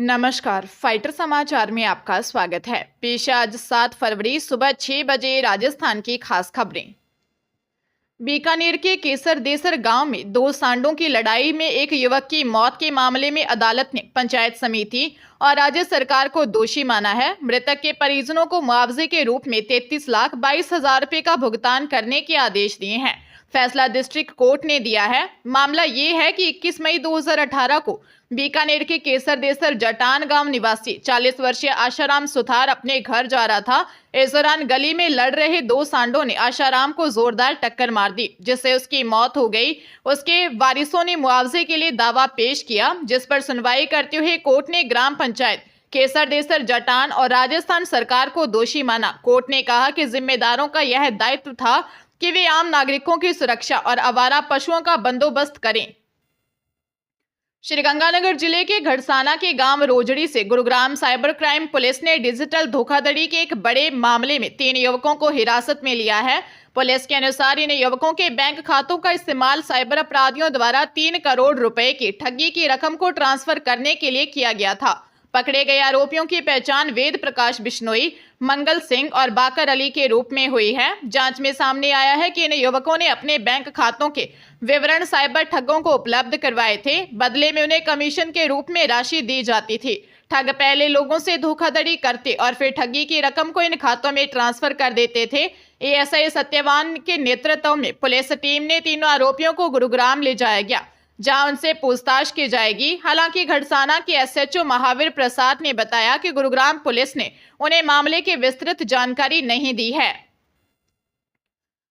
नमस्कार, फाइटर समाचार में आपका स्वागत है। पेश है आज 7 फरवरी सुबह 6 बजे राजस्थान की खास खबरें। बीकानेर के केसर देसर गांव में दो सांडों की लड़ाई में एक युवक की मौत के मामले में अदालत ने पंचायत समिति और राज्य सरकार को दोषी माना है। मृतक के परिजनों को मुआवजे के रूप में 33,22,000 रुपए का भुगतान करने के आदेश दिए हैं। फैसला डिस्ट्रिक्ट कोर्ट ने दिया है। मामला ये है कि 21 मई 2018 को बीकानेर के केसर देसर जटान गांव निवासी 40 वर्षीय आशाराम सुथार अपने घर जा रहा था। इस दौरान गली में लड़ रहे दो सांडों ने आशाराम को जोरदार टक्कर मार दी, जिससे उसकी मौत हो गई। उसके वारिसों ने मुआवजे के लिए दावा पेश किया, जिस पर सुनवाई करते हुए कोर्ट ने ग्राम पंचायत केसर देसर जटान और राजस्थान सरकार को दोषी माना। कोर्ट ने कहा कि जिम्मेदारों का यह दायित्व था कि वे आम नागरिकों की सुरक्षा और आवारा पशुओं का बंदोबस्त करें। श्रीगंगानगर जिले के घड़साना के गांव रोजड़ी से गुरुग्राम साइबर क्राइम पुलिस ने डिजिटल धोखाधड़ी के एक बड़े मामले में 3 युवकों को हिरासत में लिया है। पुलिस के अनुसार इन युवकों के बैंक खातों का इस्तेमाल साइबर अपराधियों द्वारा 3 करोड़ रुपए की ठगी की रकम को ट्रांसफर करने के लिए किया गया था। पकड़े गए आरोपियों की पहचान वेद प्रकाश बिश्नोई, मंगल सिंह और बाकर अली के रूप में हुई है। जांच में सामने आया है कि इन युवकों ने अपने बैंक खातों के विवरण साइबर ठगों को उपलब्ध करवाए थे। बदले में उन्हें कमीशन के रूप में राशि दी जाती थी। ठग पहले लोगों से धोखाधड़ी करते और फिर ठगी की रकम को इन खातों में ट्रांसफर कर देते थे। एएसआई सत्यवान के नेतृत्व में पुलिस टीम ने तीनों आरोपियों को गुरुग्राम ले जाया गया, जहां उनसे पूछताछ की जाएगी। हालांकि घड़साना के एसएचओ महावीर प्रसाद ने बताया कि गुरुग्राम पुलिस ने उन्हें मामले की विस्तृत जानकारी नहीं दी है।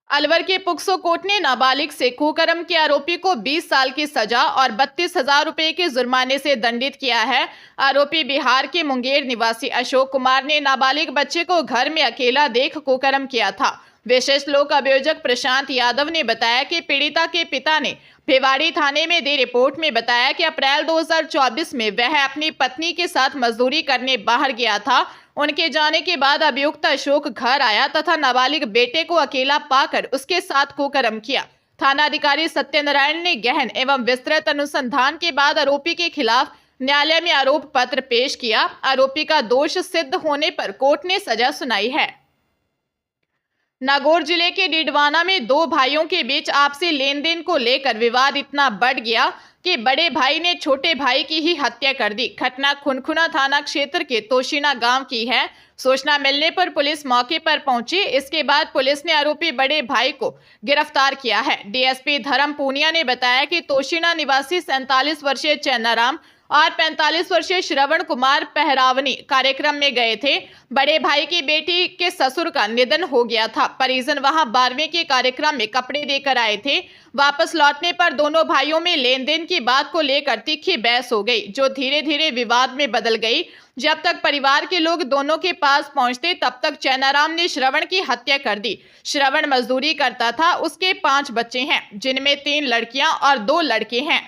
अलवर के पुक्सो कोर्ट ने नाबालिग से कुकर्म के आरोपी को 20 साल की सजा और 32,000 रुपए के जुर्माने से दंडित किया है। आरोपी बिहार के मुंगेर निवासी अशोक कुमार ने नाबालिग बच्चे को घर में अकेला देख कुकर्म किया था। विशेष लोक अभियोजक प्रशांत यादव ने बताया कि पीड़िता के पिता ने भिवाड़ी थाने में दी रिपोर्ट में बताया कि अप्रैल 2024 में वह अपनी पत्नी के साथ मजदूरी करने बाहर गया था। उनके जाने के बाद अभियुक्त अशोक घर आया तथा नाबालिग बेटे को अकेला पाकर उसके साथ कुकर्म किया। थाना अधिकारी सत्यनारायण ने गहन एवं विस्तृत अनुसंधान के बाद आरोपी के खिलाफ न्यायालय में आरोप पत्र पेश किया। आरोपी का दोष सिद्ध होने पर कोर्ट ने सजा सुनाई है। नागौर जिले के डीडवाना में 2 भाइयों के बीच आपसी लेन देन को लेकर विवाद इतना बढ़ गया कि बड़े भाई ने छोटे भाई की ही हत्या कर दी। घटना खुनखुना थाना क्षेत्र के तोशीना गांव की है। सूचना मिलने पर पुलिस मौके पर पहुंची। इसके बाद पुलिस ने आरोपी बड़े भाई को गिरफ्तार किया है। डीएसपी धर्म पूनिया ने बताया कि तोशीना निवासी 47 वर्षीय चैनाराम और 45 वर्षीय श्रवण कुमार पहरावनी कार्यक्रम में गए थे। बड़े भाई की बेटी के ससुर का निधन हो गया था। परिजन वहां 12वें के कार्यक्रम में कपड़े देकर आए थे। वापस लौटने पर दोनों भाइयों में लेन देन की बात को लेकर तीखी बहस हो गई, जो धीरे धीरे विवाद में बदल गई। जब तक परिवार के लोग दोनों के पास पहुंचते, तब तक चैनाराम ने श्रवण की हत्या कर दी। श्रवण मजदूरी करता था। उसके 5 बच्चे हैं, जिनमें 3 लड़कियां और 2 लड़के हैं।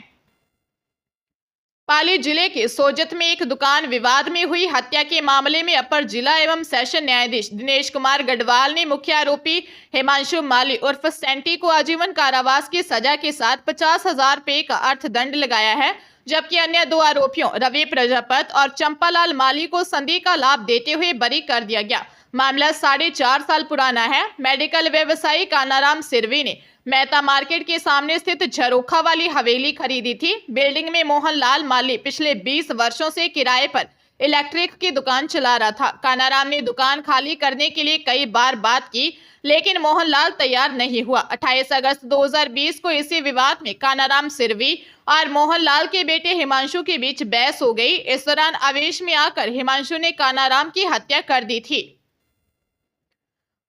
पाली जिले के सोजत में एक दुकान विवाद में हुई हत्या के मामले में अपर जिला एवं सेशन न्यायाधीश दिनेश कुमार गढ़वाल ने मुख्य आरोपी हिमांशु माली उर्फ सेंटी को आजीवन कारावास की सजा के साथ 50,000 रुपए का अर्थदंड लगाया है, जबकि अन्य 2 आरोपियों रवि प्रजापत और चंपालाल माली को संधि का लाभ देते हुए बरी कर दिया गया। मामला 4.5 साल पुराना है। मेडिकल व्यवसायी कानाराम सिरवी ने मेहता मार्केट के सामने स्थित झरोखा वाली हवेली खरीदी थी। बिल्डिंग में मोहनलाल माली पिछले 20 वर्षों से किराए पर इलेक्ट्रिक की दुकान चला रहा था। कानाराम ने दुकान खाली करने के लिए कई बार बात की, लेकिन मोहनलाल तैयार नहीं हुआ। 28 अगस्त 2020 को इसी विवाद में कानाराम सिरवी और मोहनलाल के बेटे हिमांशु के बीच बहस हो गई। इस दौरान आवेश में आकर हिमांशु ने कानाराम की हत्या कर दी थी।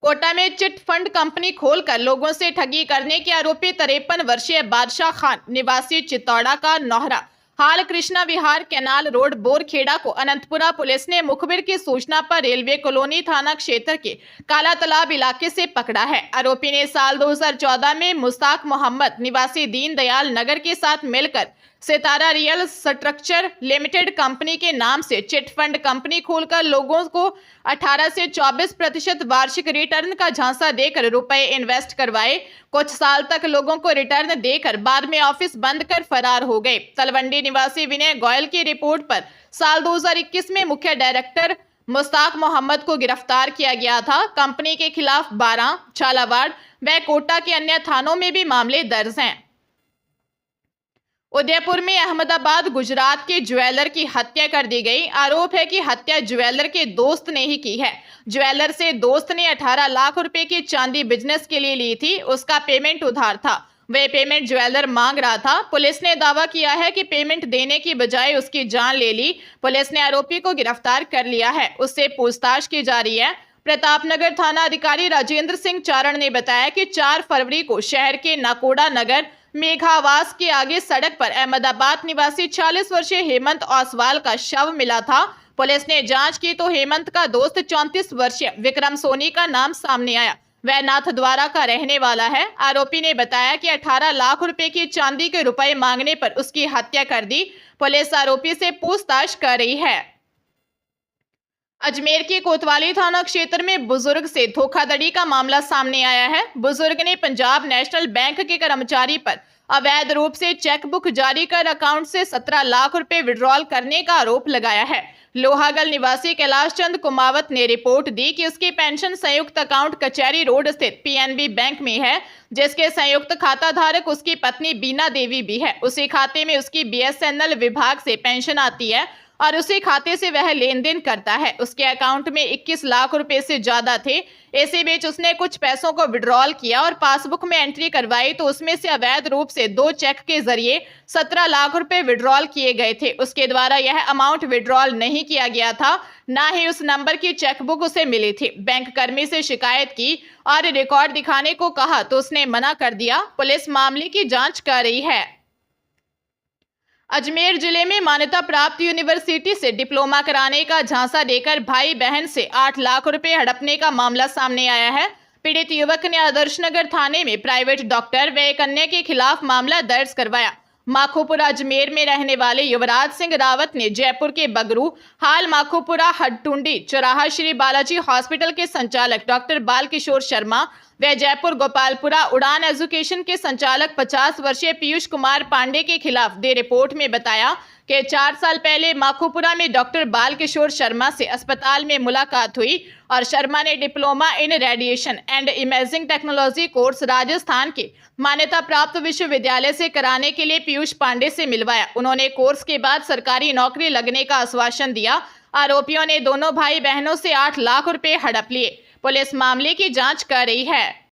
कोटा में चिट फंड कंपनी खोलकर लोगों से ठगी करने के आरोपी 53 वर्षीय बादशाह खान निवासी चित्तौड़ा का नौहरा हाल कृष्णा विहार कैनाल रोड बोरखेड़ा को अनंतपुरा पुलिस ने मुखबिर की सूचना पर रेलवे कॉलोनी थाना क्षेत्र के काला तालाब इलाके से पकड़ा है। आरोपी ने साल 2014 में मुस्ताक मोहम्मद निवासी दीनदयाल नगर के साथ मिलकर सितारा रियल स्ट्रक्चर लिमिटेड कंपनी के नाम से चिट फंड कंपनी खोलकर लोगों को 18 से 24% वार्षिक रिटर्न का झांसा देकर रुपए इन्वेस्ट करवाए। कुछ साल तक लोगों को रिटर्न देकर बाद में ऑफिस बंद कर फरार हो गए। तलवंडी निवासी विनय गोयल की रिपोर्ट पर साल 2021 में मुख्य डायरेक्टर मुश्ताक मोहम्मद को गिरफ्तार किया गया था। कंपनी के खिलाफ 12, झालावाड़ व कोटा के अन्य थानों में भी मामले दर्ज हैं। उदयपुर में अहमदाबाद गुजरात के ज्वेलर की हत्या कर दी गई। आरोप है कि हत्या ज्वेलर के दोस्त ने ही की है। ज्वेलर से दोस्त ने 18 लाख रुपए की चांदी बिजनेस के लिए ली थी। उसका पेमेंट उधार था। वह पेमेंट ज्वेलर मांग रहा था। पुलिस ने दावा किया है कि पेमेंट देने की बजाय उसकी जान ले ली। पुलिस ने आरोपी को गिरफ्तार कर लिया है। उससे पूछताछ की जा रही है। प्रतापनगर थाना अधिकारी राजेंद्र सिंह चारण ने बताया कि 4 फरवरी को शहर के नाकोड़ा नगर मेघावास के आगे सड़क पर अहमदाबाद निवासी 40 वर्षीय हेमंत ओसवाल का शव मिला था। पुलिस ने जांच की तो हेमंत का दोस्त 34 वर्षीय विक्रम सोनी का नाम सामने आया। वह नाथद्वारा का रहने वाला है। आरोपी ने बताया कि 18 लाख रुपए की चांदी के रुपए मांगने पर उसकी हत्या कर दी। पुलिस आरोपी से पूछताछ कर रही है। अजमेर के कोतवाली थाना क्षेत्र में बुजुर्ग से धोखाधड़ी का मामला सामने आया है। बुजुर्ग ने पंजाब नेशनल बैंक के कर्मचारी पर अवैध रूप से चेक बुक जारी कर अकाउंट से 17 लाख रुपए विड्रॉल करने का आरोप लगाया है। लोहागल निवासी कैलाश चंद कुमावत ने रिपोर्ट दी कि उसकी पेंशन संयुक्त अकाउंट कचहरी रोड स्थित पीएनबी बैंक में है, जिसके संयुक्त खाता धारक उसकी पत्नी बीना देवी भी है। उसी खाते में उसकी बीएसएनएल विभाग से पेंशन आती है और उसी खाते से वह लेन देन करता है। उसके अकाउंट में 21 लाख रुपए से ज्यादा थे। इसी बीच उसने कुछ पैसों को विड्रॉल किया और पासबुक में एंट्री करवाई तो उसमें से अवैध रूप से 2 चेक के जरिए 17 लाख रुपए विड्रॉल किए गए थे। उसके द्वारा यह अमाउंट विड्रॉल नहीं किया गया था, ना ही उस नंबर की चेकबुक उसे मिली थी। बैंक कर्मी से शिकायत की और रिकॉर्ड दिखाने को कहा तो उसने मना कर दिया। पुलिस मामले की जांच कर रही है। अजमेर जिले में मान्यता प्राप्त यूनिवर्सिटी से डिप्लोमा कराने का झांसा देकर भाई बहन से 8 लाख रुपए हड़पने का मामला सामने आया है। पीड़ित युवक ने आदर्शनगर थाने में प्राइवेट डॉक्टर व एक अन्य के खिलाफ मामला दर्ज करवाया। माखोपुरा अजमेर में रहने वाले युवराज सिंह रावत ने जयपुर के बगरू हाल माखोपुरा हडटुंडी चौराहा श्री बालाजी हॉस्पिटल के संचालक डॉक्टर बालकिशोर शर्मा व जयपुर गोपालपुरा उड़ान एजुकेशन के संचालक 50 वर्षीय पीयूष कुमार पांडे के खिलाफ दे रिपोर्ट में बताया कि 4 साल पहले माखोपुरा में डॉक्टर बालकिशोर शर्मा से अस्पताल में मुलाकात हुई और शर्मा ने diploma in radiation and imaging technology course Rajasthan के मान्यता प्राप्त विश्वविद्यालय से कराने के लिए पीयूष पांडे से मिलवाया। उन्होंने कोर्स के बाद सरकारी नौकरी लगने का आश्वासन दिया। आरोपियों ने दोनों भाई बहनों से 8 लाख रुपए हड़प लिए। पुलिस मामले की जांच कर रही है।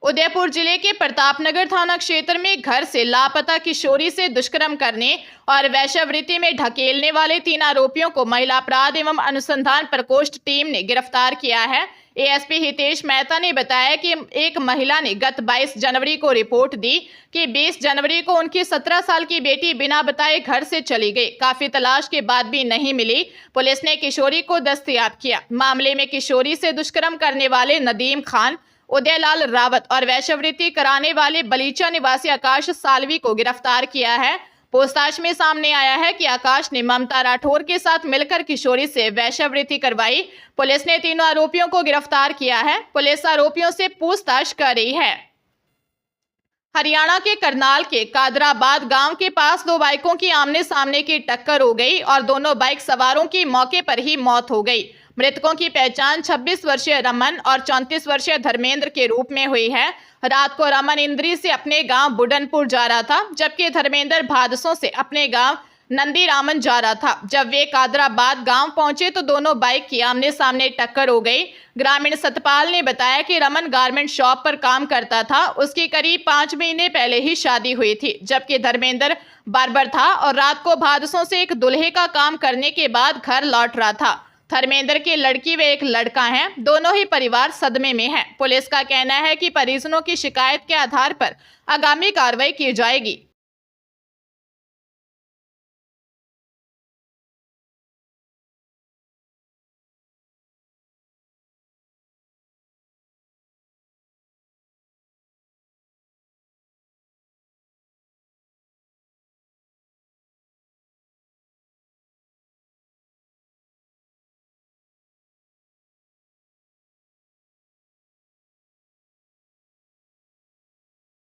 उदयपुर जिले के प्रतापनगर थाना क्षेत्र में घर से लापता किशोरी से दुष्कर्म करने और वैश्यावृत्ति में ढकेलने वाले 3 आरोपियों को महिला अपराध एवं अनुसंधान प्रकोष्ठ टीम ने गिरफ्तार किया है। एएसपी हितेश मेहता ने बताया कि एक महिला ने गत 22 जनवरी को रिपोर्ट दी कि 20 जनवरी को उनकी 17 साल की बेटी बिना बताए घर से चली गई। काफी तलाश के बाद भी नहीं मिली। पुलिस ने किशोरी को दस्तयाब किया। मामले में किशोरी से दुष्कर्म करने वाले नदीम खान, उदयलाल रावत और वैश्यावृत्ति कराने वाले बलीचा निवासी आकाश सालवी को गिरफ्तार किया है। पूछताछ में सामने आया है कि आकाश ने ममता राठौर के साथ मिलकर किशोरी से वैश्यावृत्ति करवाई। पुलिस ने तीनों आरोपियों को गिरफ्तार किया है। पुलिस आरोपियों से पूछताछ कर रही है। हरियाणा के करनाल के कादराबाद गांव के पास 2 बाइकों की आमने सामने की टक्कर हो गई और दोनों बाइक सवारों की मौके पर ही मौत हो गई। मृतकों की पहचान 26 वर्षीय रमन और 34 वर्षीय धर्मेंद्र के रूप में हुई है। रात को रमन इंद्री से अपने गांव बुडनपुर जा रहा था, जबकि धर्मेंद्र भादसों से अपने गांव नंदीरामन जा रहा था। जब वे कादराबाद गांव पहुंचे तो दोनों बाइक की आमने सामने टक्कर हो गई। ग्रामीण सतपाल ने बताया कि रमन गारमेंट शॉप पर काम करता था। उसकी करीब 5 महीने पहले ही शादी हुई थी, जबकि धर्मेंद्र बार्बर था और रात को भादसों से एक दूल्हे का काम करने के बाद घर लौट रहा था। धर्मेंद्र की लड़की व एक लड़का हैं। दोनों ही परिवार सदमे में हैं। पुलिस का कहना है कि परिजनों की शिकायत के आधार पर आगामी कार्रवाई की जाएगी।